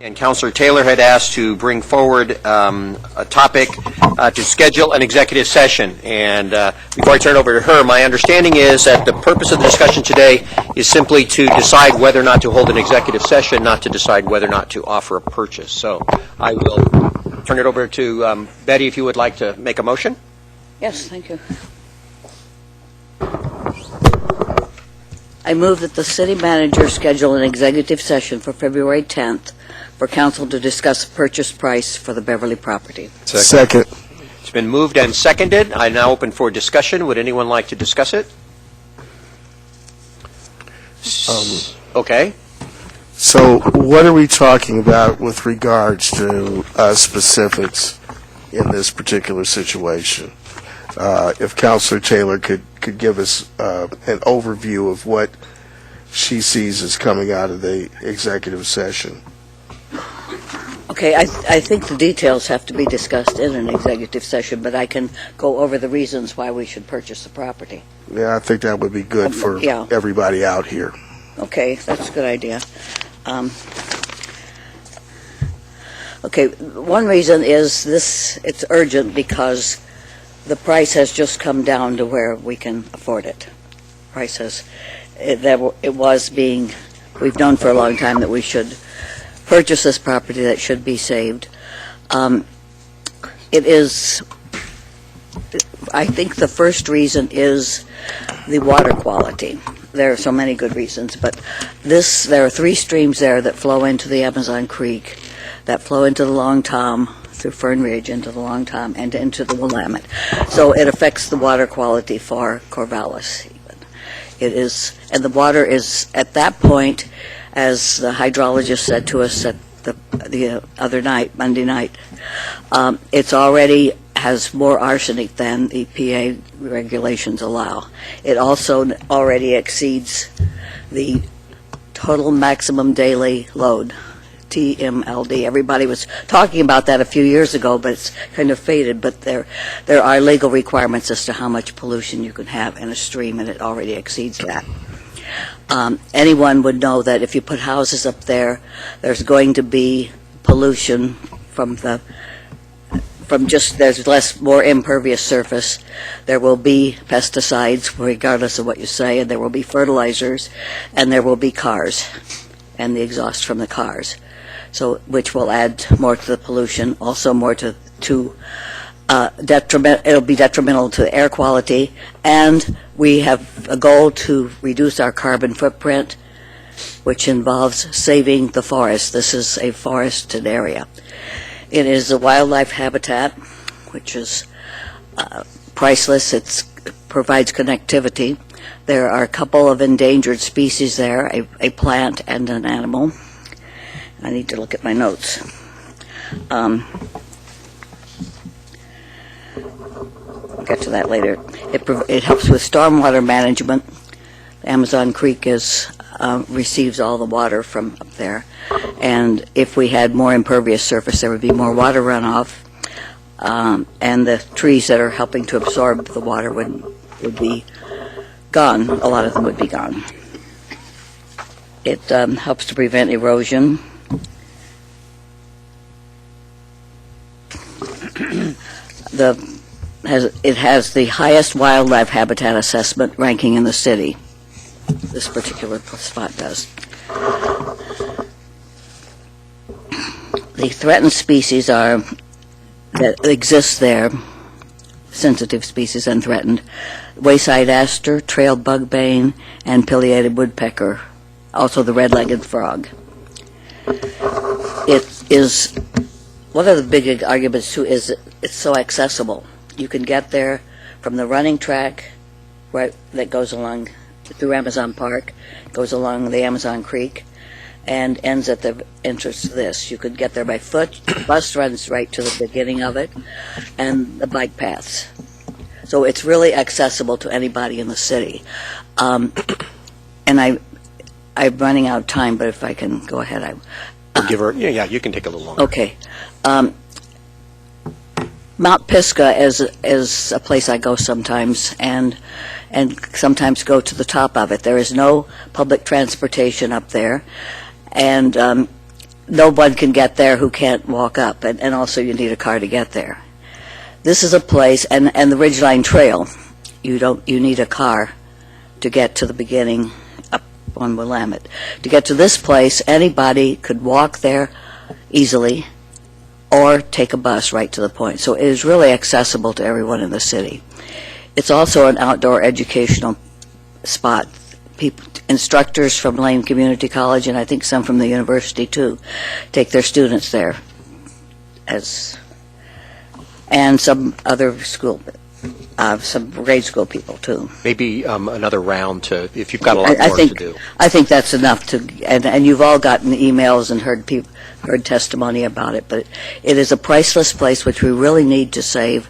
And Councilor Taylor had asked to bring forward a topic to schedule an executive session. And before I turn it over to her, my understanding is that the purpose of the discussion today is simply to decide whether or not to hold an executive session, not to decide whether or not to offer a purchase. So I will turn it over to Betty, if you would like to make a motion. Yes, thank you. I move that the city manager schedule an executive session for February 10th for council to discuss the purchase price for the Beverly property. Second. It's been moved and seconded. I now open for discussion. Would anyone like to discuss it? Okay. So what are we talking about with regards to specifics in this particular situation? If Councilor Taylor could give us an overview of what she sees as coming out of the executive session. Okay, I think the details have to be discussed in an executive session, but I can go over the reasons why we should purchase the property. Yeah, I think that would be good for everybody out here. Okay, that's a good idea. Okay, one reason is it's urgent because the price has just come down to where we can afford it. We've known for a long time that we should purchase this property that should be saved. I think the first reason is the water quality. There are so many good reasons, but there are 3 streams there that flow into the Amazon Creek, that flow into the Long Tom, through Fern Ridge into the Long Tom, and into the Willamette. So it affects the water quality for Corvallis even. And the water is, at that point, as the hydrologist said to us at the other night, Monday night, it's already has more arsenic than EPA regulations allow. It also already exceeds the total maximum daily load, TMLD. Everybody was talking about that a few years ago, but it's kind of faded. But there are legal requirements as to how much pollution you can have in a stream, and it already exceeds that. Anyone would know that if you put houses up there, there's going to be pollution there's more impervious surface. There will be pesticides, regardless of what you say, and there will be fertilizers, and there will be cars, and the exhaust from the cars, which will add more to the pollution, also more it'll be detrimental to air quality, and we have a goal to reduce our carbon footprint, which involves saving the forest. This is a forested area. It is a wildlife habitat, which is priceless. It provides connectivity. There are a couple of endangered species there, a plant and an animal. I need to look at my notes. I'll get to that later. It helps with stormwater management. The Amazon Creek receives all the water from up there, and if we had more impervious surface, there would be more water runoff, and the trees that are helping to absorb the water would be gone. A lot of them would be gone. It helps to prevent erosion. It has the highest wildlife habitat assessment ranking in the city. This particular spot does. The threatened species that exist there, sensitive species and threatened, wayside aster, trail bugbane, and pileated woodpecker, also the red-legged frog. It is, one of the big arguments too is it's so accessible. You can get there from the running track that goes along through Amazon Park, goes along the Amazon Creek, and ends at the entrance to this. You could get there by foot. The bus runs right to the beginning of it, and the bike paths. So it's really accessible to anybody in the city. And I'm running out of time, but if I can go ahead, I'll give her. Yeah, you can take a little longer. Okay. Mount Pisgah is a place I go sometimes, and sometimes go to the top of it. There is no public transportation up there, and no one can get there who can't walk up, and also you need a car to get there. This is a place, and the Ridgeline Trail, you need a car to get to the beginning up on Willamette. To get to this place, anybody could walk there easily or take a bus right to the point. So it is really accessible to everyone in the city. It's also an outdoor educational spot. Instructors from Lane Community College, and I think some from the university too, take their students there, and some other school, some grade school people too. Maybe another round if you've got a lot more to do. I think that's enough and you've all gotten emails and heard testimony about it, but it is a priceless place which we really need to save,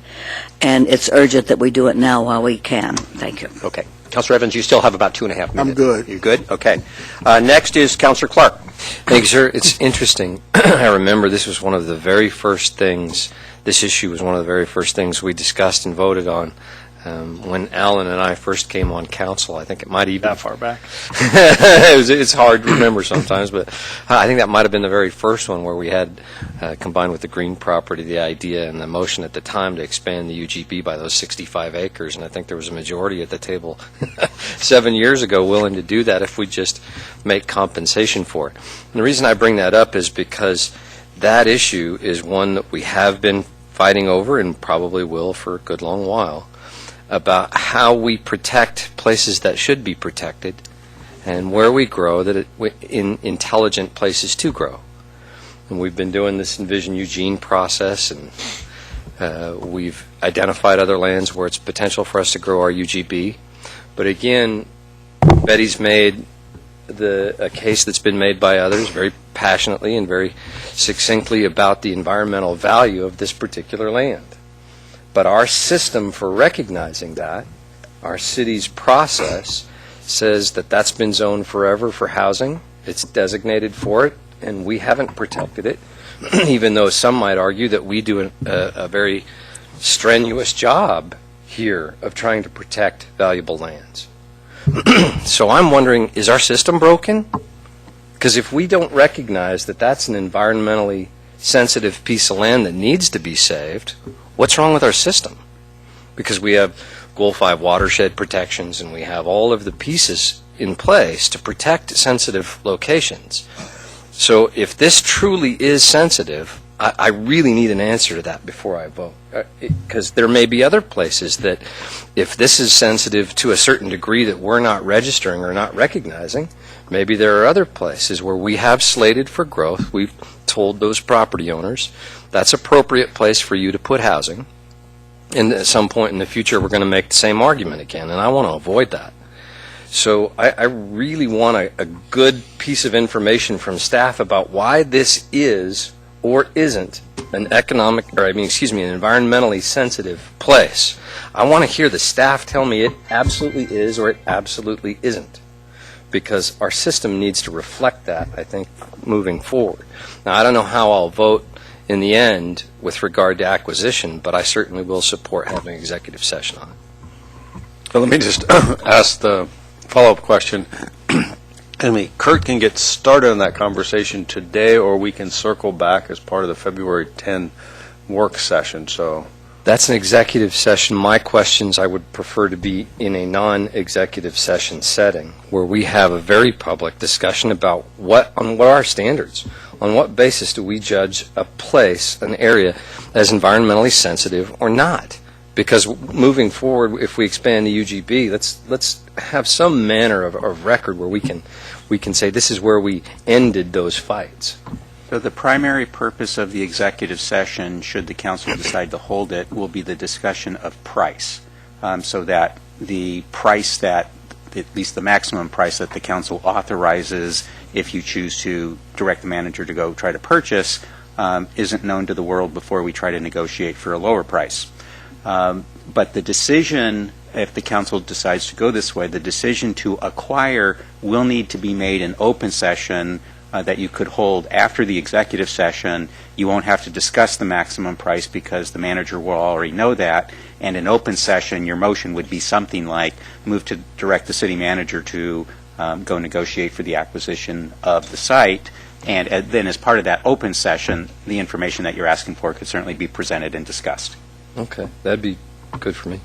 and it's urgent that we do it now while we can. Thank you. Okay. Councilor Evans, you still have about 2.5 minutes. I'm good. You're good? Okay. Next is Councilor Clark. Thank you, sir. It's interesting. I remember this was one of the very first things, this issue was one of the very first things we discussed and voted on when Alan and I first came on council. I think it might even... That far back? It's hard to remember sometimes, but I think that might have been the very first one where we had, combined with the green property, the idea and the motion at the time to expand the UGB by those 65 acres. And I think there was a majority at the table 7 years ago willing to do that if we just make compensation for it. And the reason I bring that up is because that issue is one that we have been fighting over and probably will for a good long while, about how we protect places that should be protected and where we grow in intelligent places to grow. And we've been doing this Envision Eugene process, and we've identified other lands where it's potential for us to grow our UGB. But again, Betty's made a case that's been made by others very passionately and very succinctly about the environmental value of this particular land. But our system for recognizing that, our city's process, says that that's been zoned forever for housing. It's designated for it, and we haven't protected it, even though some might argue that we do a very strenuous job here of trying to protect valuable lands. So I'm wondering, is our system broken? Because if we don't recognize that that's an environmentally sensitive piece of land that needs to be saved, what's wrong with our system? Because we have Goal 5 watershed protections, and we have all of the pieces in place to protect sensitive locations. So if this truly is sensitive, I really need an answer to that before I vote. Because there may be other places that, if this is sensitive to a certain degree that we're not registering or not recognizing, maybe there are other places where we have slated for growth. We've told those property owners that's appropriate place for you to put housing. And at some point in the future, we're going to make the same argument again, and I want to avoid that. So I really want a good piece of information from staff about why this is or isn't an environmentally sensitive place. I want to hear the staff tell me it absolutely is or it absolutely isn't, because our system needs to reflect that, I think, moving forward. Now, I don't know how I'll vote in the end with regard to acquisition, but I certainly will support having an executive session on it. Well, let me just ask the follow-up question. Kurt can get started on that conversation today, or we can circle back as part of the February 10 work session. So that's an executive session. My questions I would prefer to be in a non-executive session setting where we have a very public discussion about what are our standards. On what basis do we judge a place, an area, as environmentally sensitive or not? Because moving forward, if we expand the UGB, let's have some manner of record where we can say this is where we ended those fights. So the primary purpose of the executive session, should the council decide to hold it, will be the discussion of price, so that the price that, at least the maximum price that the council authorizes if you choose to direct the manager to go try to purchase, isn't known to the world before we try to negotiate for a lower price. But the decision, if the council decides to go this way, the decision to acquire will need to be made in open session that you could hold after the executive session. You won't have to discuss the maximum price because the manager will already know that. And in open session, your motion would be something like move to direct the city manager to go negotiate for the acquisition of the site. And then as part of that open session, the information that you're asking for could certainly be presented and discussed. Okay, that'd be good for me.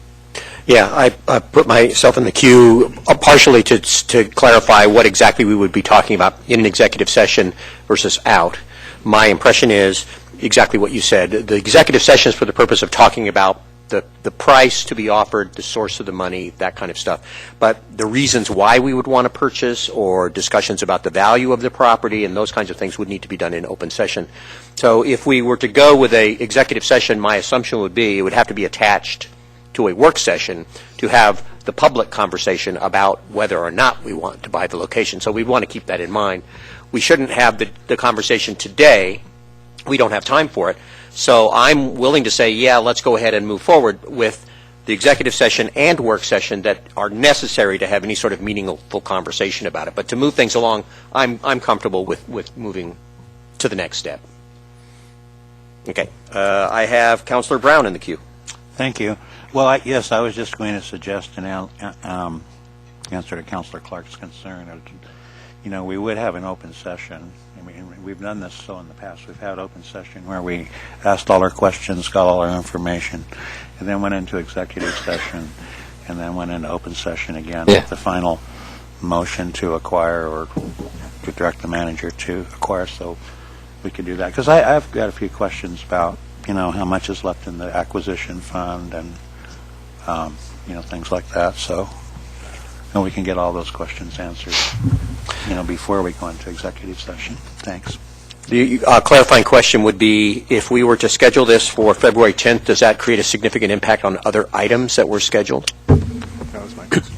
Yeah, I put myself in the queue partially to clarify what exactly we would be talking about in an executive session versus out. My impression is exactly what you said. The executive session is for the purpose of talking about the price to be offered, the source of the money, that kind of stuff. But the reasons why we would want to purchase or discussions about the value of the property and those kinds of things would need to be done in open session. So if we were to go with a executive session, my assumption would be it would have to be attached to a work session to have the public conversation about whether or not we want to buy the location. So we want to keep that in mind. We shouldn't have the conversation today. We don't have time for it. So I'm willing to say, yeah, let's go ahead and move forward with the executive session and work session that are necessary to have any sort of meaningful conversation about it. But to move things along, I'm comfortable with moving to the next step. Okay. I have Councilor Brown in the queue. Thank you. Well, yes, I was just going to suggest an answer to Councilor Clark's concern. You know, we would have an open session. I mean, we've done this so in the past. We've had open session where we asked all our questions, got all our information, and then went into executive session, and then went into open session again with the final motion to acquire or to direct the manager to acquire. So we could do that. Because I've got a few questions about, you know, how much is left in the acquisition fund and you know, things like that. So, and we can get all those questions answered, you know, before we go into executive session. Thanks. The clarifying question would be, if we were to schedule this for February 10th, does that create a significant impact on other items that were scheduled? That was my question.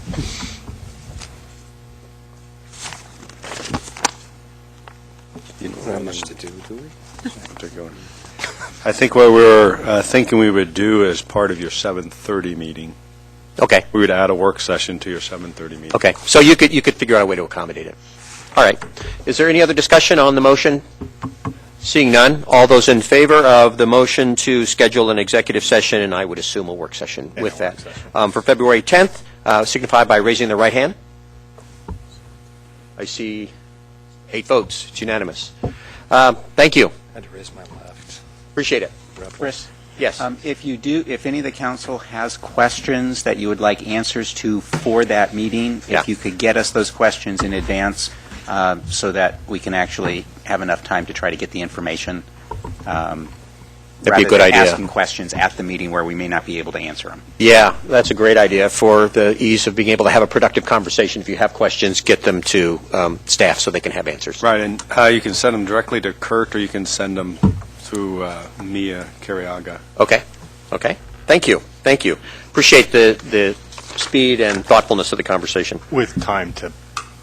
You don't have much to do we? I think what we were thinking we would do as part of your 7:30 meeting, Okay. we would add a work session to your 7:30 meeting. Okay. So you could figure out a way to accommodate it. All right. Is there any other discussion on the motion? Seeing none, all those in favor of the motion to schedule an executive session, and I would assume a work session with that, for February 10th, signify by raising the right hand. I see 8 votes. It's unanimous. Thank you. I had to raise my left. Appreciate it. Chris? Yes. If any of the council has questions that you would like answers to for that meeting, Yeah. if you could get us those questions in advance so that we can actually have enough time to try to get the information. That'd be a good idea. Rather than asking questions at the meeting where we may not be able to answer them. Yeah, that's a great idea for the ease of being able to have a productive conversation. If you have questions, get them to staff so they can have answers. Right, and you can send them directly to Kurt, or you can send them through Mia Carriaga. Okay. Okay. Thank you. Thank you. Appreciate the speed and thoughtfulness of the conversation. With time to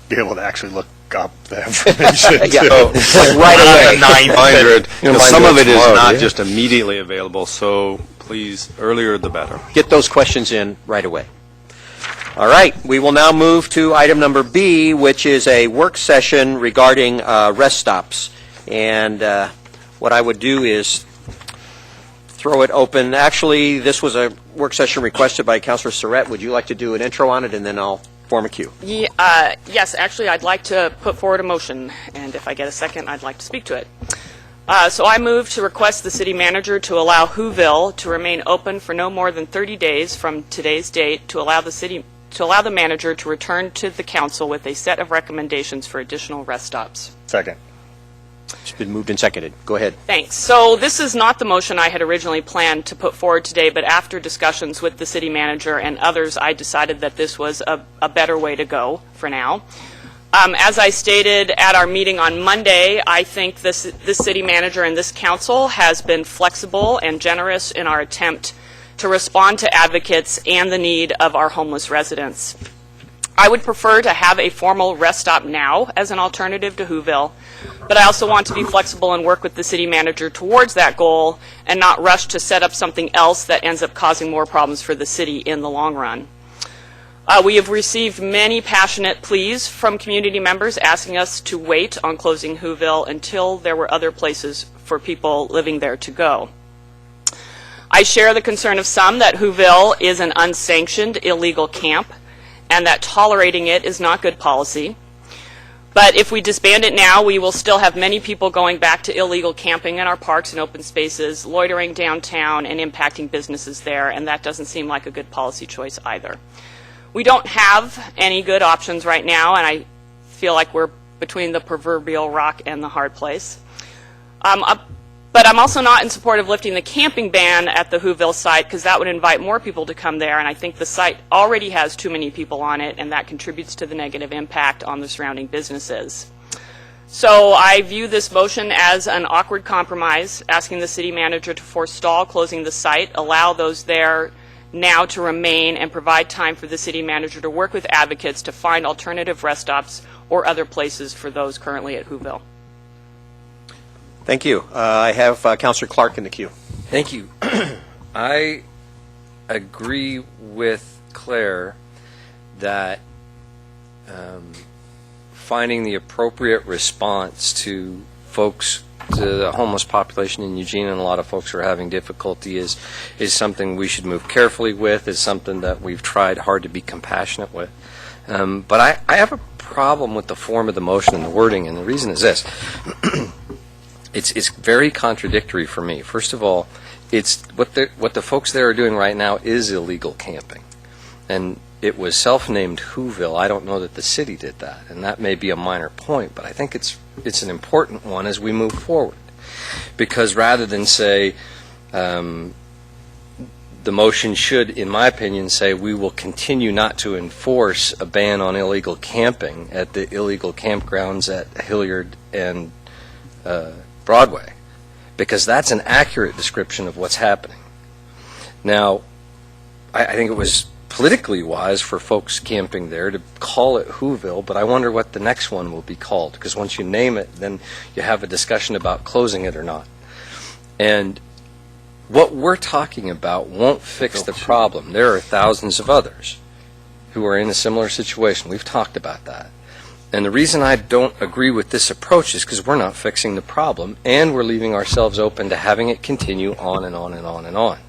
be able to actually look up the information. Yeah. too. Right away. 900. Some of it is tomorrow, not yeah. just immediately available, so please, earlier the better. Get those questions in right away. All right. We will now move to item number B, which is a work session regarding rest stops. And what I would do is throw it open. Actually, this was a work session requested by Councilor Surratt. Would you like to do an intro on it, and then I'll form a queue? Yes, actually, I'd like to put forward a motion, and if I get a second, I'd like to speak to it. So I move to request the city manager to allow Whoville to remain open for no more than 30 days from today's date to allow the manager to return to the council with a set of recommendations for additional rest stops. Second. It's been moved and seconded. Go ahead. Thanks. So this is not the motion I had originally planned to put forward today, but after discussions with the city manager and others, I decided that this was a better way to go for now. As I stated at our meeting on Monday, I think this city manager and this council has been flexible and generous in our attempt to respond to advocates and the need of our homeless residents. I would prefer to have a formal rest stop now as an alternative to Whoville, but I also want to be flexible and work with the city manager towards that goal and not rush to set up something else that ends up causing more problems for the city in the long run. We have received many passionate pleas from community members asking us to wait on closing Whoville until there were other places for people living there to go. I share the concern of some that Whoville is an unsanctioned illegal camp and that tolerating it is not good policy. But if we disband it now, we will still have many people going back to illegal camping in our parks and open spaces, loitering downtown, and impacting businesses there, and that doesn't seem like a good policy choice either. We don't have any good options right now, and I feel like we're between the proverbial rock and the hard place. But I'm also not in support of lifting the camping ban at the Whoville site, because that would invite more people to come there, and I think the site already has too many people on it, and that contributes to the negative impact on the surrounding businesses. So I view this motion as an awkward compromise, asking the city manager to forestall closing the site, allow those there now to remain, and provide time for the city manager to work with advocates to find alternative rest stops or other places for those currently at Whoville. Thank you. I have Councilor Clark in the queue. Thank you. I agree with Claire that finding the appropriate response to folks, to the homeless population in Eugene, and a lot of folks who are having difficulty is something we should move carefully with, is something that we've tried hard to be compassionate with. But I have a problem with the form of the motion and the wording, and the reason is this. It's very contradictory for me. First of all, it's what the folks there are doing right now is illegal camping, and it was self-named Whoville. I don't know that the city did that, and that may be a minor point, but I think it's an important one as we move forward, because rather than say the motion should, in my opinion, say we will continue not to enforce a ban on illegal camping at the illegal campgrounds at Hilliard and Broadway, because that's an accurate description of what's happening. Now, I think it was politically wise for folks camping there to call it Whoville, but I wonder what the next one will be called, because once you name it, then you have a discussion about closing it or not. And what we're talking about won't fix the problem. There are thousands of others who are in a similar situation. We've talked about that. And the reason I don't agree with this approach is because we're not fixing the problem, and we're leaving ourselves open to having it continue on and on and on and on.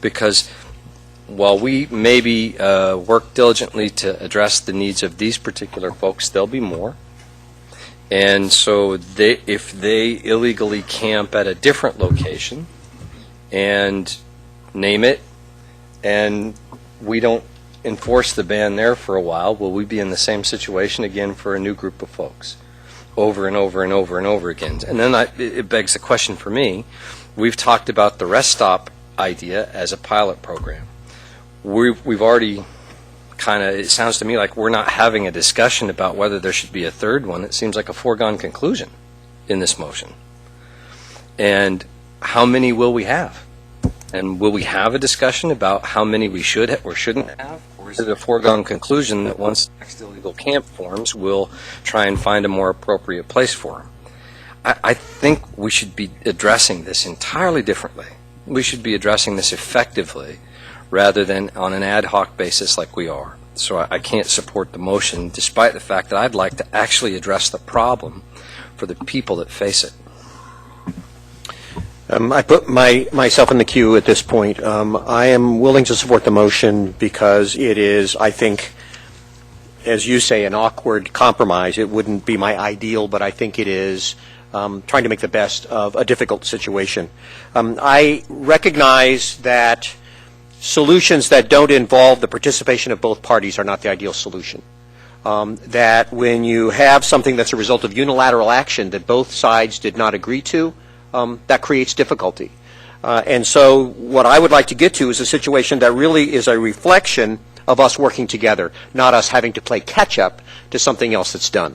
Because while we maybe work diligently to address the needs of these particular folks, there'll be more. And so if they illegally camp at a different location and name it, and we don't enforce the ban there for a while, will we be in the same situation again for a new group of folks over and over and over and over again? And then it begs the question for me. We've talked about the rest stop idea as a pilot program. We've already kind of, it sounds to me like we're not having a discussion about whether there should be a third one. It seems like a foregone conclusion in this motion. And how many will we have? And will we have a discussion about how many we should or shouldn't have? Or is it a foregone conclusion that once the next illegal camp forms, we'll try and find a more appropriate place for them? I think we should be addressing this entirely differently. We should be addressing this effectively rather than on an ad hoc basis like we are. So I can't support the motion, despite the fact that I'd like to actually address the problem for the people that face it. I put myself in the queue at this point. I am willing to support the motion because it is, I think, as you say, an awkward compromise. It wouldn't be my ideal, but I think it is trying to make the best of a difficult situation. I recognize that solutions that don't involve the participation of both parties are not the ideal solution. That when you have something that's a result of unilateral action that both sides did not agree to, that creates difficulty. And so what I would like to get to is a situation that really is a reflection of us working together, not us having to play catch-up to something else that's done.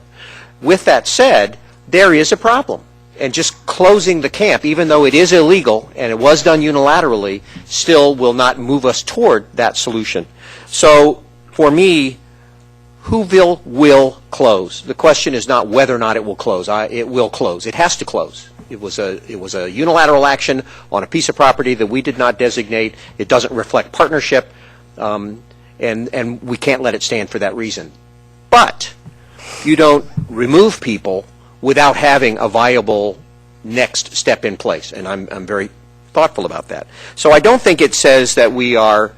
With that said, there is a problem. And just closing the camp, even though it is illegal and it was done unilaterally, still will not move us toward that solution. So for me, Whoville will close. The question is not whether or not it will close. It will close. It has to close. It was a unilateral action on a piece of property that we did not designate. It doesn't reflect partnership, and we can't let it stand for that reason. But you don't remove people without having a viable next step in place, and I'm very thoughtful about that. So I don't think it says that we are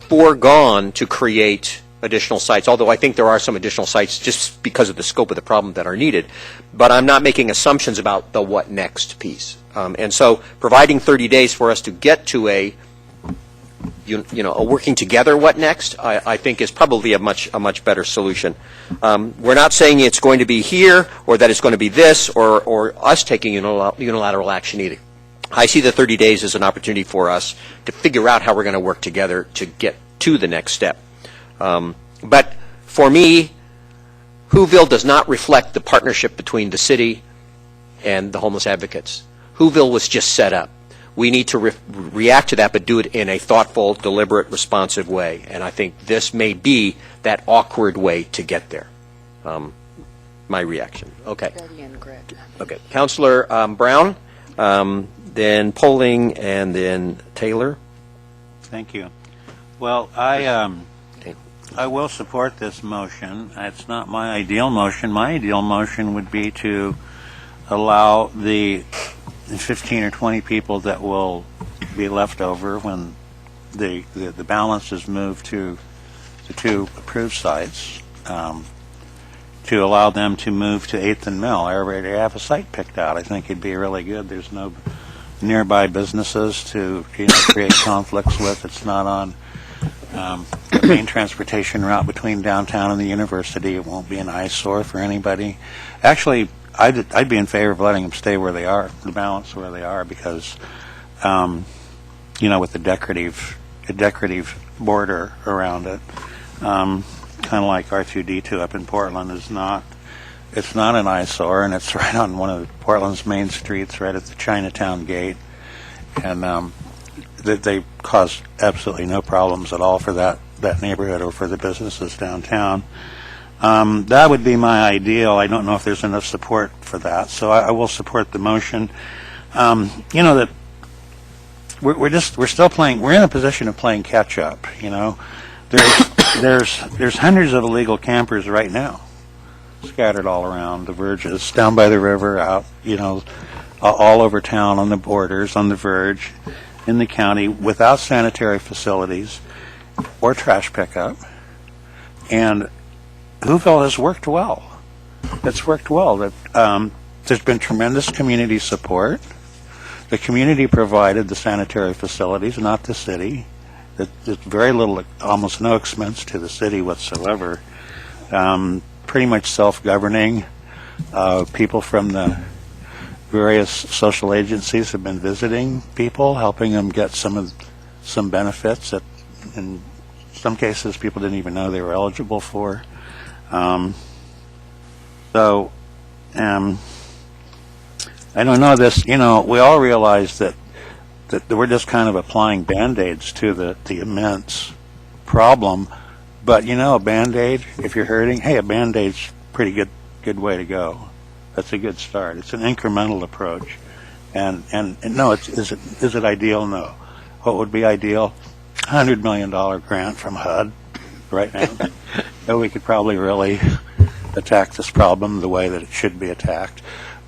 foregone to create additional sites, although I think there are some additional sites just because of the scope of the problem that are needed. But I'm not making assumptions about the what next piece. And so providing 30 days for us to get to a working together what next, I think is probably a much better solution. We're not saying it's going to be here or that it's going to be this or us taking unilateral action either. I see the 30 days as an opportunity for us to figure out how we're going to work together to get to the next step. But for me, Whoville does not reflect the partnership between the city and the homeless advocates. Whoville was just set up. We need to react to that, but do it in a thoughtful, deliberate, responsive way. And I think this may be that awkward way to get there. My reaction. Okay. Okay. Councilor Brown, then Poling, and then Taylor. Thank you. Well, I will support this motion. It's not my ideal motion. My ideal motion would be to allow the 15 or 20 people that will be left over when the balance is moved to the two approved sites, to allow them to move to 8th and Mill. I already have a site picked out. I think it'd be really good. There's no nearby businesses to create conflicts with. It's not on the main transportation route between downtown and the university. It won't be an eyesore for anybody. Actually, I'd be in favor of letting them stay where they are, the balance where they are, because, with the decorative border around it, kind of like R2D2 up in Portland it's not an eyesore, and it's right on one of Portland's main streets, right at the Chinatown gate, and they cause absolutely no problems at all for that neighborhood or for the businesses downtown. That would be my ideal. I don't know if there's enough support for that, so I will support the motion. That we're still playing. We're in a position of playing catch up. There's hundreds of illegal campers right now, scattered all around the verges, down by the river, out, all over town, on the borders, on the verge, in the county, without sanitary facilities or trash pickup, and Whoville has worked well. It's worked well. There's been tremendous community support. The community provided the sanitary facilities, not the city. There's very little, almost no expense to the city whatsoever. Pretty much self-governing. People from the various social agencies have been visiting people, helping them get some benefits that in some cases people didn't even know they were eligible for. I don't know this, we all realize that we're just kind of applying Band-Aids to the immense problem, but a Band-Aid, if you're hurting, hey, a Band-Aid's pretty good way to go. That's a good start. It's an incremental approach. And no, is it ideal? No. What would be ideal? $100 million grant from HUD right now. So we could probably really attack this problem the way that it should be attacked.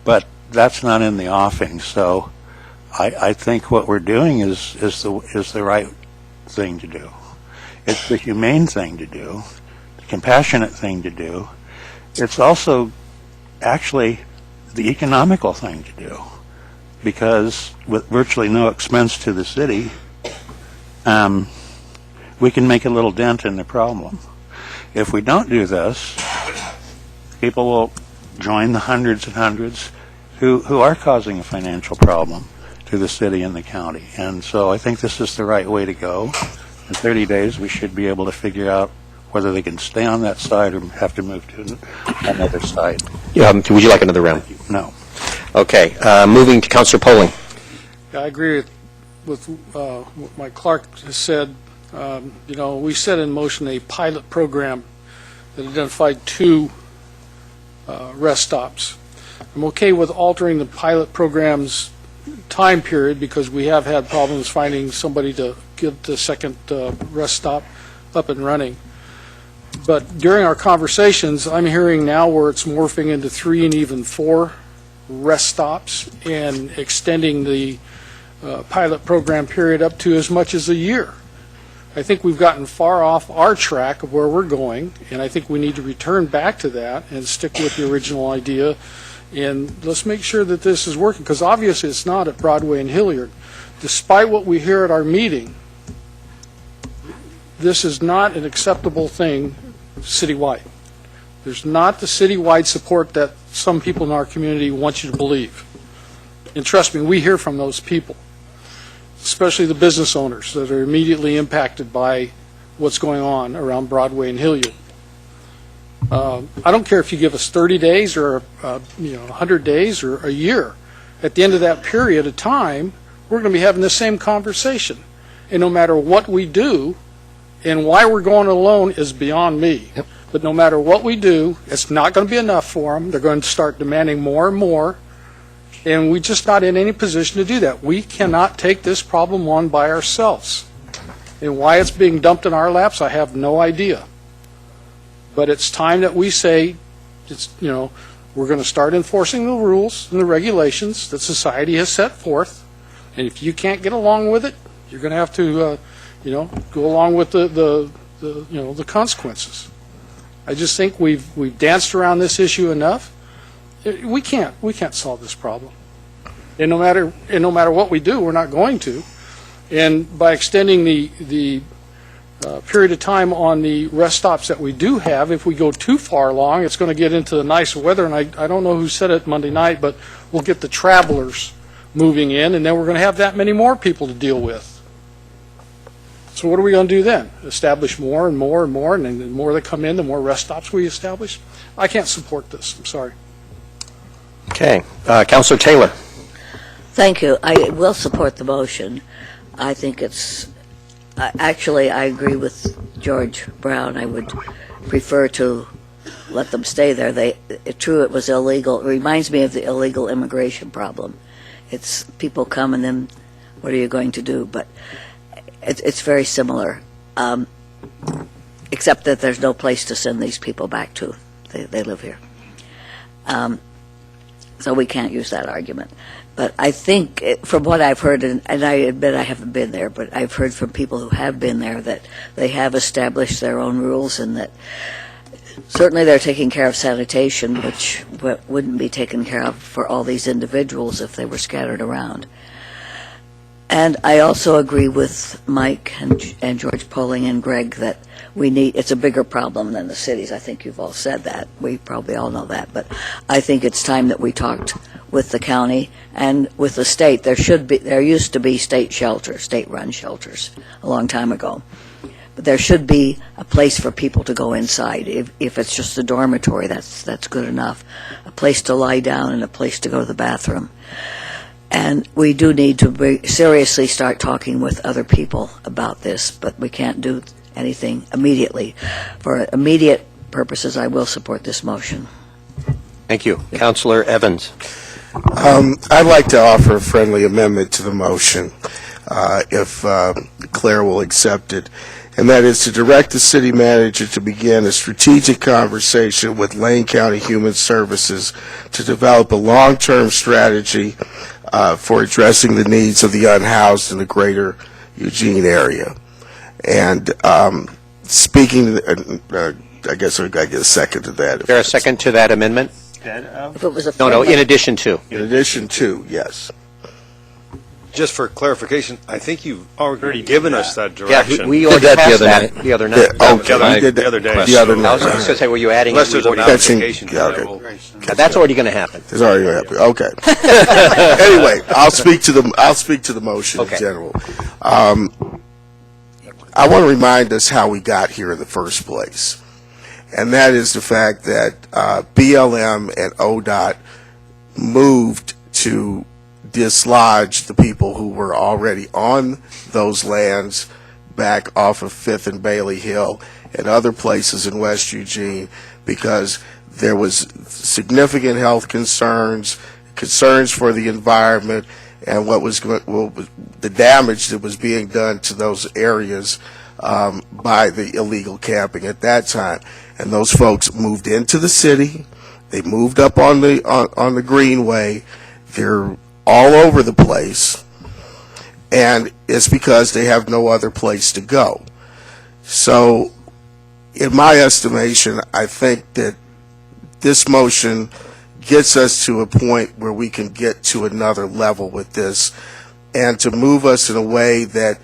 But that's not in the offing. So I think what we're doing is the right thing to do. It's the humane thing to do, the compassionate thing to do. It's also actually the economical thing to do, because with virtually no expense to the city, we can make a little dent in the problem. If we don't do this, people will join the hundreds and hundreds who are causing a financial problem to the city and the county. And so I think this is the right way to go. In 30 days, we should be able to figure out whether they can stay on that side or have to move to another side. Would you like another round? No. Okay. Moving to Councilor Poling. Yeah, I agree with what Mike Clark has said. We set in motion a pilot program that identified 2 rest stops. I'm okay with altering the pilot program's time period because we have had problems finding somebody to get the second rest stop up and running. But during our conversations, I'm hearing now where it's morphing into 3 and even 4 rest stops and extending the pilot program period up to as much as a year. I think we've gotten far off our track of where we're going, and I think we need to return back to that and stick with the original idea. And let's make sure that this is working, because obviously it's not at Broadway and Hilliard. Despite what we hear at our meeting, this is not an acceptable thing citywide. There's not the citywide support that some people in our community want you to believe. And trust me, we hear from those people, especially the business owners that are immediately impacted by what's going on around Broadway and Hilliard. I don't care if you give us 30 days or 100 days or a year. At the end of that period of time, we're going to be having the same conversation. And no matter what we do, and why we're going alone is beyond me. Yep. But no matter what we do, it's not going to be enough for them. They're going to start demanding more and more. And we're just not in any position to do that. We cannot take this problem on by ourselves. And why it's being dumped in our laps, I have no idea. But it's time that we say, we're going to start enforcing the rules and the regulations that society has set forth. And if you can't get along with it, you're going to have to, go along with the consequences. I just think we've danced around this issue enough. We can't solve this problem. And no matter what we do, we're not going to. And by extending the period of time on the rest stops that we do have, if we go too far along, it's going to get into the nice weather. And I don't know who said it Monday night, but we'll get the travelers moving in, and then we're going to have that many more people to deal with. So what are we going to do then? Establish more and more and more, and then the more that come in, the more rest stops we establish? I can't support this. I'm sorry. Okay. Councilor Taylor. Thank you. I will support the motion. I think it's, actually, I agree with George Brown. I would prefer to let them stay there. True, it was illegal. It reminds me of the illegal immigration problem. It's people come and then what are you going to do? But it's very similar, except that there's no place to send these people back to. They live here. So we can't use that argument. But I think, from what I've heard, and I admit I haven't been there, but I've heard from people who have been there that they have established their own rules, and that certainly they're taking care of sanitation, which wouldn't be taken care of for all these individuals if they were scattered around. And I also agree with Mike and George Polling and Greg that it's a bigger problem than the cities. I think you've all said that. We probably all know that. But I think it's time that we talked with the county and with the state. There used to be state-run shelters a long time ago. But there should be a place for people to go inside. If it's just a dormitory, that's good enough. A place to lie down and a place to go to the bathroom. And we do need to seriously start talking with other people about this, but we can't do anything immediately. For immediate purposes, I will support this motion. Thank you. Councilor Evans. I'd like to offer a friendly amendment to the motion, if Claire will accept it, and that is to direct the city manager to begin a strategic conversation with Lane County Human Services to develop a long-term strategy for addressing the needs of the unhoused in the greater Eugene area. And speaking, I guess I get a second to that. Is there a second to that amendment? If it was a No, friendly- in addition to. In addition to, yes. Just for clarification, I think you've already given us that Yeah, direction. we already that the passed other that night. the other Yeah, night. okay, I we did the other that day. the other I was night. just going to say, were you adding? Unless there's a we've already- Catching- modification to yeah, that, okay. we'll- That's already going to happen. It's already happened. Okay. Anyway, I'll speak to the motion Okay. in general. I want to remind us how we got here in the first place, and that is the fact that BLM and ODOT moved to dislodge the people who were already on those lands back off of 5th and Bailey Hill and other places in West Eugene because there was significant health concerns for the environment, and the damage that was being done to those areas by the illegal camping at that time. And those folks moved into the city. They moved up on the Greenway. They're all over the place, and it's because they have no other place to go. So, in my estimation, I think that this motion gets us to a point where we can get to another level with this and to move us in a way that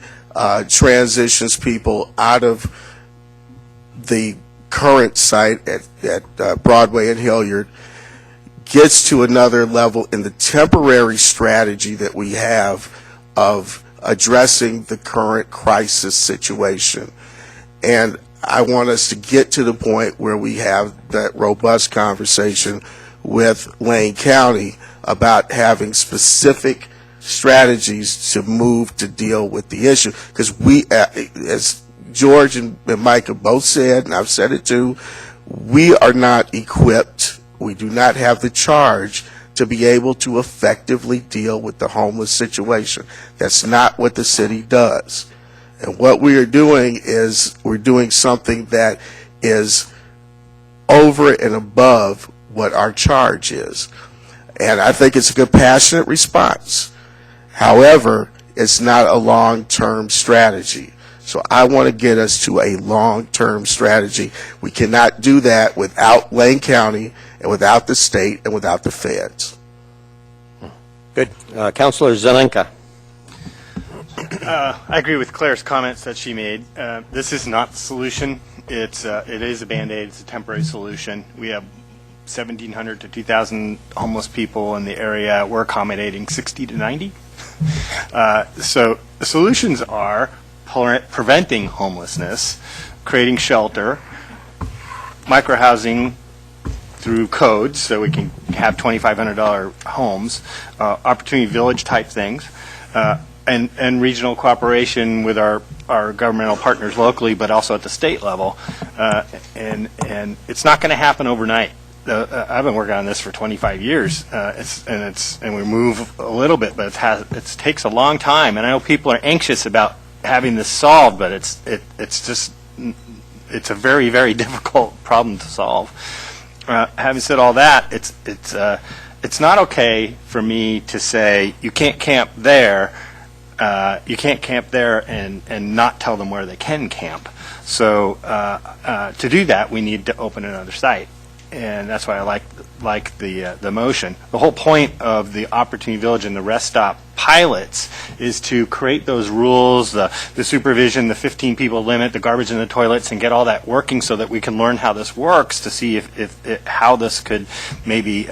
transitions people out of the current site at Broadway and Hilliard, gets to another level in the temporary strategy that we have of addressing the current crisis situation. And I want us to get to the point where we have that robust conversation with Lane County about having specific strategies to move to deal with the issue. Because we, as George and Mike have both said, and I've said it too, we are not equipped, we do not have the charge to be able to effectively deal with the homeless situation. That's not what the city does. And what we are doing is we're doing something that is over and above what our charge is. And I think it's a compassionate response. However, it's not a long-term strategy. So I want to get us to a long-term strategy. We cannot do that without Lane County and without the state and without the feds. Good. Councilor Zelenka. I agree with Claire's comments that she made. This is not the solution. It is a Band-Aid. It's a temporary solution. We have 1,700 to 2,000 homeless people in the area. We're accommodating 60 to 90. So the solutions are preventing homelessness, creating shelter, microhousing through codes so we can have $2,500 homes, Opportunity Village type things, and regional cooperation with our governmental partners locally, but also at the state level. And it's not going to happen overnight. I've been working on this for 25 years, and we move a little bit, but it takes a long time. And I know people are anxious about having this solved, but it's a very, very difficult problem to solve. Having said all that, it's not okay for me to say you can't camp there. You can't camp there and not tell them where they can camp. So to do that, we need to open another site, and that's why I like the motion. The whole point of the Opportunity Village and the Rest Stop pilots is to create those rules, the supervision, the 15 people limit, the garbage in the toilets, and get all that working so that we can learn how this works to see how this could maybe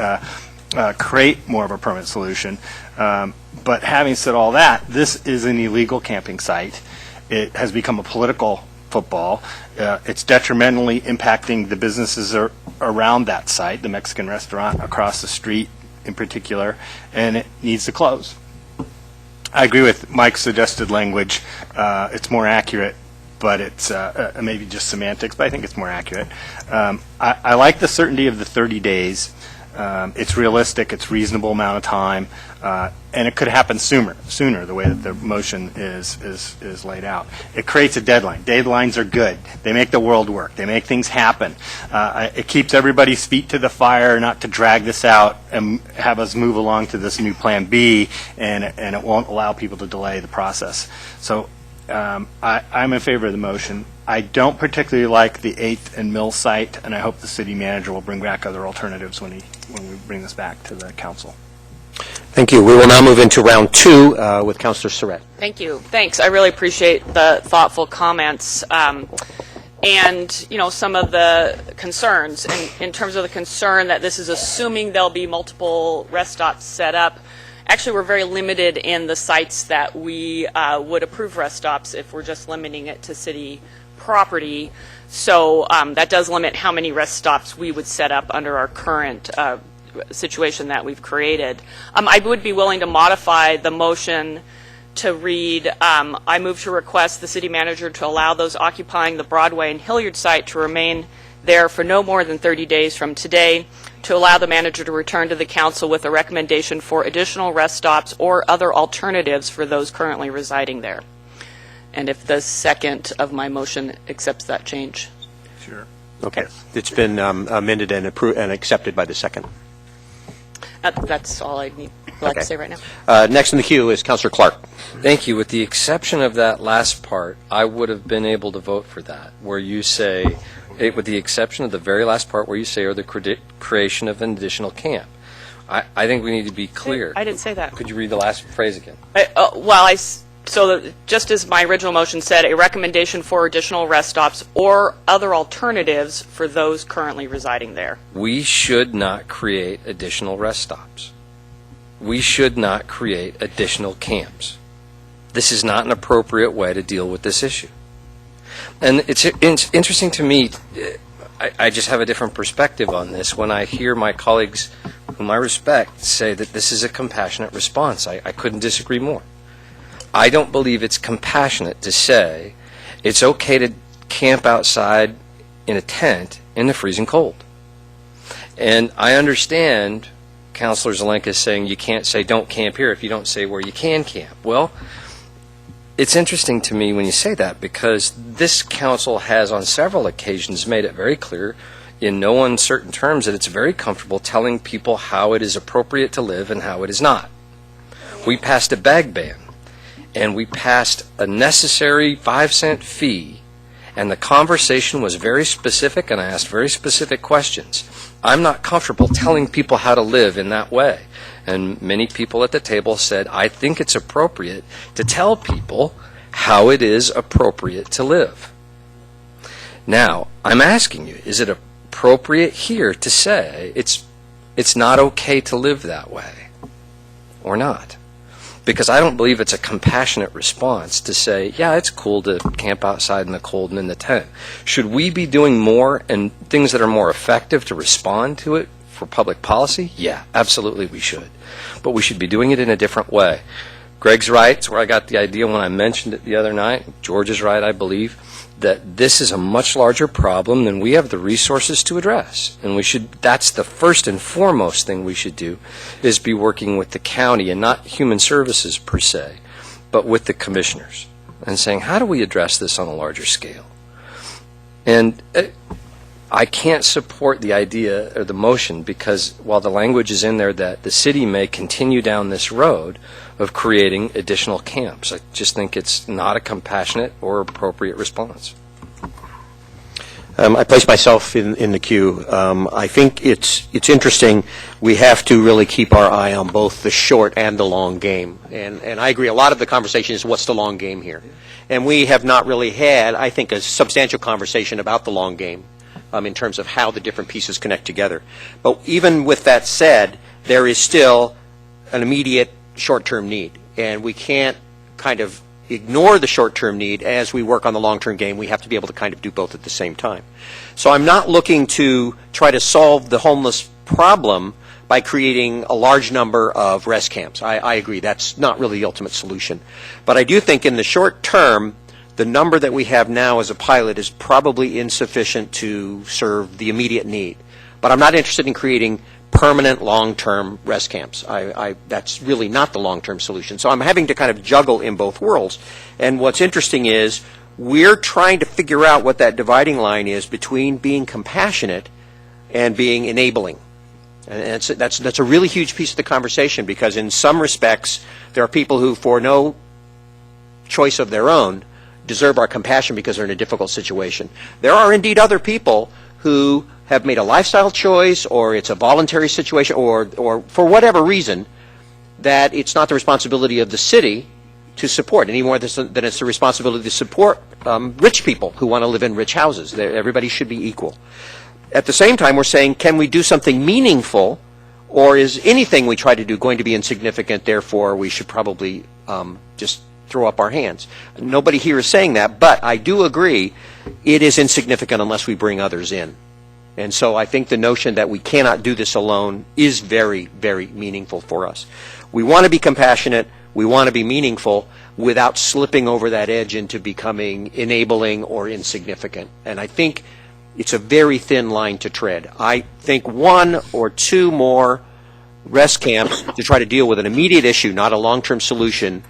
create more of a permanent solution. But having said all that, this is an illegal camping site. It has become a political football. It's detrimentally impacting the businesses around that site, the Mexican restaurant across the street in particular, and it needs to close. I agree with Mike's suggested language. It's more accurate, but it's maybe just semantics, but I think it's more accurate. I like the certainty of the 30 days. It's realistic, it's reasonable amount of time, and it could happen sooner the way that the motion is laid out. It creates a deadline. Deadlines are good. They make the world work. They make things happen. It keeps everybody's feet to the fire not to drag this out and have us move along to this new Plan B, and it won't allow people to delay the process. So I'm in favor of the motion. I don't particularly like the 8th and Mill site, and I hope the city manager will bring back other alternatives when we bring this back to the council. Thank you. We will now move into round 2 with Councilor Surratt. Thank you. Thanks. I really appreciate the thoughtful comments and, some of the concerns. And in terms of the concern that this is assuming there'll be multiple rest stops set up, actually, we're very limited in the sites that we would approve rest stops if we're just limiting it to city property. So that does limit how many rest stops we would set up under our current situation that we've created. I would be willing to modify the motion to read, I move to request the city manager to allow those occupying the Broadway and Hilliard site to remain there for no more than 30 days from today, to allow the manager to return to the council with a recommendation for additional rest stops or other alternatives for those currently residing there. And if the second of my motion accepts that change. Sure. Okay. It's been amended and approved and accepted by the second. That's all I need. like Okay. to say right now. Next in the queue is Councilor Clark. Thank you. With the exception of that last part, I would have been able to vote for that, where you say, with the exception of the very last part where you say, or the creation of an additional camp. I think we need to be clear. I didn't say that. Could you read the last phrase again? Just as my original motion said, a recommendation for additional rest stops or other alternatives for those currently residing there. We should not create additional rest stops. We should not create additional camps. This is not an appropriate way to deal with this issue. And it's interesting to me, I just have a different perspective on this when I hear my colleagues, whom I respect, say that this is a compassionate response. I couldn't disagree more. I don't believe it's compassionate to say it's okay to camp outside in a tent in the freezing cold. And I understand Councilor Zelenka is saying you can't say don't camp here if you don't say where you can camp. Well, it's interesting to me when you say that because this council has on several occasions made it very clear in no uncertain terms that it's very comfortable telling people how it is appropriate to live and how it is not. We passed a bag ban. And we passed a necessary 5-cent fee, and the conversation was very specific, and I asked very specific questions. I'm not comfortable telling people how to live in that way. And many people at the table said, I think it's appropriate to tell people how it is appropriate to live. Now, I'm asking you, is it appropriate here to say it's not okay to live that way or not? Because I don't believe it's a compassionate response to say, yeah, it's cool to camp outside in the cold and in the tent. Should we be doing more and things that are more effective to respond to it for public policy? Yeah, absolutely we should. But we should be doing it in a different way. Greg's right. It's where I got the idea when I mentioned it the other night. George is right, I believe, that this is a much larger problem than we have the resources to address. And that's the first and foremost thing we should do, is be working with the county and not human services per se, but with the commissioners and saying, how do we address this on a larger scale? And I can't support the idea or the motion because while the language is in there that the city may continue down this road of creating additional camps, I just think it's not a compassionate or appropriate response. I place myself in the queue. I think it's interesting. We have to really keep our eye on both the short and the long game. And I agree, a lot of the conversation is what's the long game here? And we have not really had, I think, a substantial conversation about the long game in terms of how the different pieces connect together. But even with that said, there is still an immediate short-term need. And we can't kind of ignore the short-term need as we work on the long-term game. We have to be able to kind of do both at the same time. So I'm not looking to try to solve the homeless problem by creating a large number of rest camps. I agree, that's not really the ultimate solution. But I do think in the short term, the number that we have now as a pilot is probably insufficient to serve the immediate need. But I'm not interested in creating permanent long-term rest camps. That's really not the long-term solution. So I'm having to kind of juggle in both worlds. And what's interesting is we're trying to figure out what that dividing line is between being compassionate and being enabling. And that's a really huge piece of the conversation because in some respects there are people who, for no choice of their own, deserve our compassion because they're in a difficult situation. There are indeed other people who have made a lifestyle choice, or it's a voluntary situation, or for whatever reason, that it's not the responsibility of the city to support any more than it's the responsibility to support rich people who want to live in rich houses. Everybody should be equal. At the same time, we're saying, can we do something meaningful, or is anything we try to do going to be insignificant, therefore we should probably just throw up our hands? Nobody here is saying that, but I do agree it is insignificant unless we bring others in. And so I think the notion that we cannot do this alone is very, very meaningful for us. We want to be compassionate, we want to be meaningful without slipping over that edge into becoming enabling or insignificant. And I think it's a very thin line to tread. I think 1 or 2 more rest camps to try to deal with an immediate issue, not a long-term solution,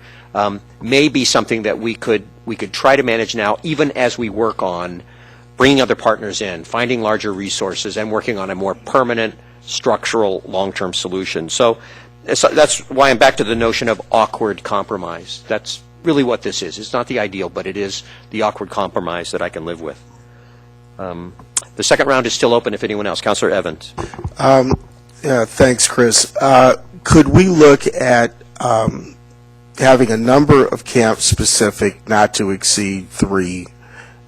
may be something that we could try to manage now, even as we work on bringing other partners in, finding larger resources, and working on a more permanent, structural, long-term solution. So that's why I'm back to the notion of awkward compromise. That's really what this is. It's not the ideal, but it is the awkward compromise that I can live with. The second round is still open if anyone else. Councilor Evans. Yeah, thanks, Chris. Could we look at having a number of camp-specific, not to exceed 3,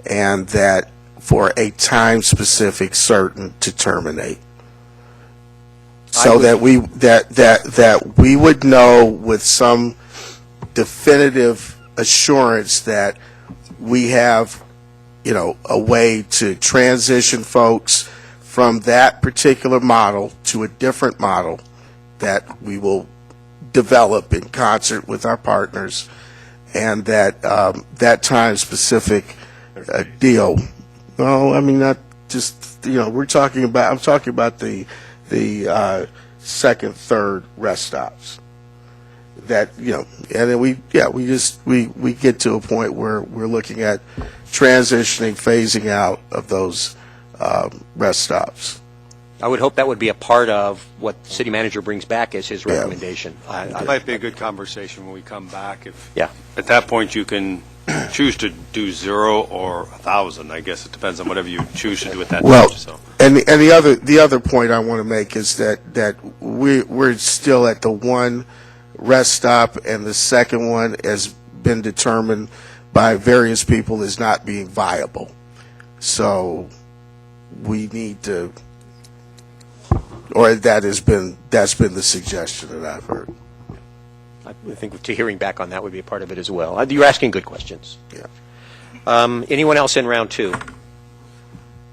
and that for a time-specific certain to terminate? So that we would know with some definitive assurance that we have, a way to transition folks from that particular model to a different model that we will develop in concert with our partners, and that that time-specific deal. No, I mean not just I'm talking about the second, third rest stops. That and then we get to a point where we're looking at transitioning, phasing out of those rest stops. I would hope that would be a part of what the city manager brings back as his recommendation. It might be a good conversation when we come back. If Yeah. at that point you can choose to do 0 or 1,000. I guess it depends on whatever you choose to do at that Well, time. So. and the other point I want to make is that we're still at the one rest stop, and the second one has been determined by various people as not being viable. So we need to, or that's been the suggestion that I've heard. I think hearing back on that would be a part of it as well. You're asking good questions. Yeah. Anyone else in round 2?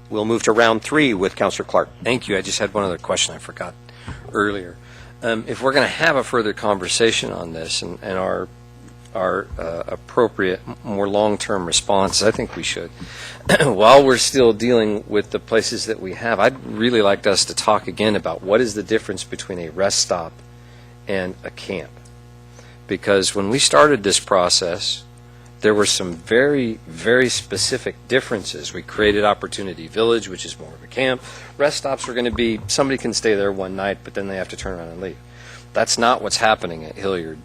We'll move to round 3 with Councilor Clark. Thank you. I just had one other question I forgot earlier. If we're going to have a further conversation on this and our appropriate, more long-term response, I think we should. While we're still dealing with the places that we have, I'd really like us to talk again about what is the difference between a rest stop and a camp. Because when we started this process, there were some very, very specific differences. We created Opportunity Village, which is more of a camp. Rest stops were going to be, somebody can stay there one night, but then they have to turn around and leave. That's not what's happening at Hilliard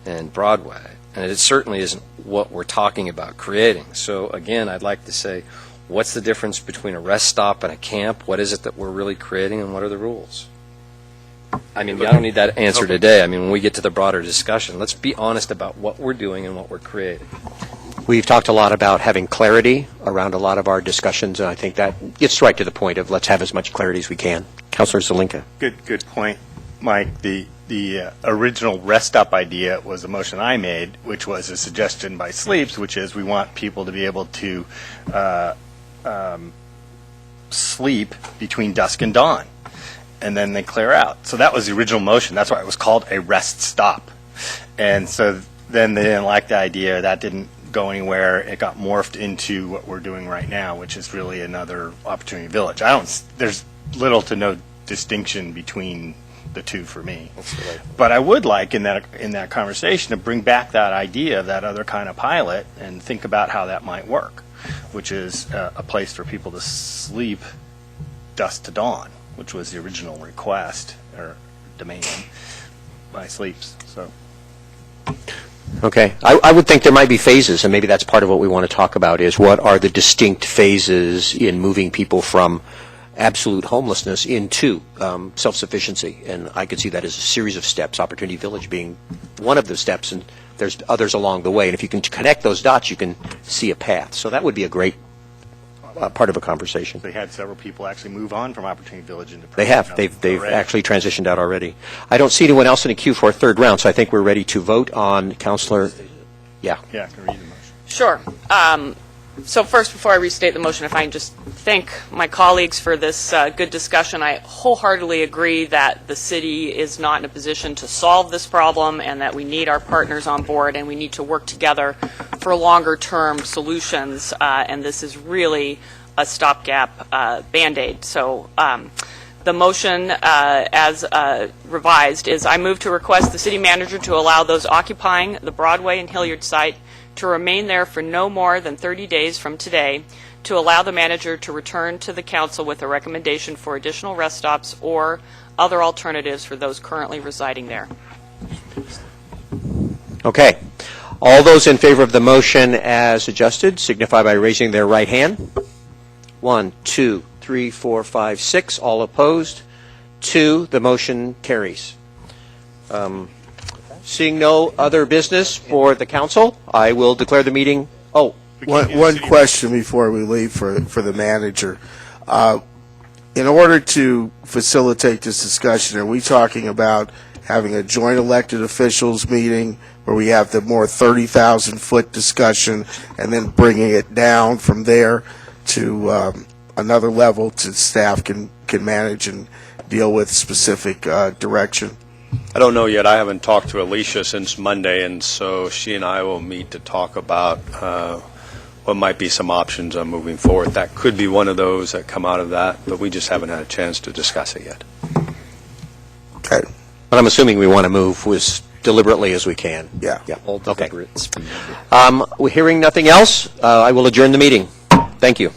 and Broadway, and it certainly isn't what we're talking about creating. So again, I'd like to say, what's the difference between a rest stop and a camp? What is it that we're really creating, and what are the rules? I mean, I don't need that answer today. I mean, when we get to the broader discussion, let's be honest about what we're doing and what we're creating. We've talked a lot about having clarity around a lot of our discussions, and I think that gets right to the point of let's have as much clarity as we can. Councilor Zelinka. Good point, Mike. The original rest stop idea was a motion I made, which was a suggestion by Sleeps, which is we want people to be able to sleep between dusk and dawn, and then they clear out. So that was the original motion. That's why it was called a rest stop. And so then they didn't like the idea. That didn't go anywhere. It got morphed into what we're doing right now, which is really another Opportunity Village. There's little to no distinction between the two for me. But I would like in that conversation to bring back that idea of that other kind of pilot and think about how that might work, which is a place for people to sleep dusk to dawn, which was the original request or demand by Sleeps. So. Okay. I would think there might be phases, and maybe that's part of what we want to talk about is what are the distinct phases in moving people from absolute homelessness into self-sufficiency. And I could see that as a series of steps, Opportunity Village being one of the steps, and there's others along the way. And if you can connect those dots, you can see a path. So that would be a great part of a conversation. They had several people actually move on from Opportunity Village into They have. They've actually transitioned out already. I don't see anyone else in the queue for a third round, so I think we're ready to vote on Councilor. Yeah. Yeah, I can read the motion. Sure. So first, before I restate the motion, if I can just thank my colleagues for this good discussion. I wholeheartedly agree that the city is not in a position to solve this problem and that we need our partners on board and we need to work together for longer-term solutions, and this is really a stopgap Band-Aid. So the motion as revised is I move to request the city manager to allow those occupying the Broadway and Hilliard site to remain there for no more than 30 days from today, to allow the manager to return to the council with a recommendation for additional rest stops or other alternatives for those currently residing there. Okay. All those in favor of the motion as adjusted signify by raising their right hand. 1, 2, 3, 4, 5, 6. All opposed? 2. The motion carries. Seeing no other business for the council, I will declare the meeting. Oh, One question before we leave for the manager. In order to facilitate this discussion, are we talking about having a joint elected officials meeting where we have the more 30,000-foot discussion and then bringing it down from there to another level to staff can manage and deal with specific direction? I don't know yet. I haven't talked to Alicia since Monday, and so she and I will meet to talk about what might be some options on moving forward. That could be one of those that come out of that, but we just haven't had a chance to discuss it yet. Okay. but I'm assuming we want to move as deliberately as we can. Yeah. All Okay. deliberates. Hearing nothing else, I will adjourn the meeting. Thank you.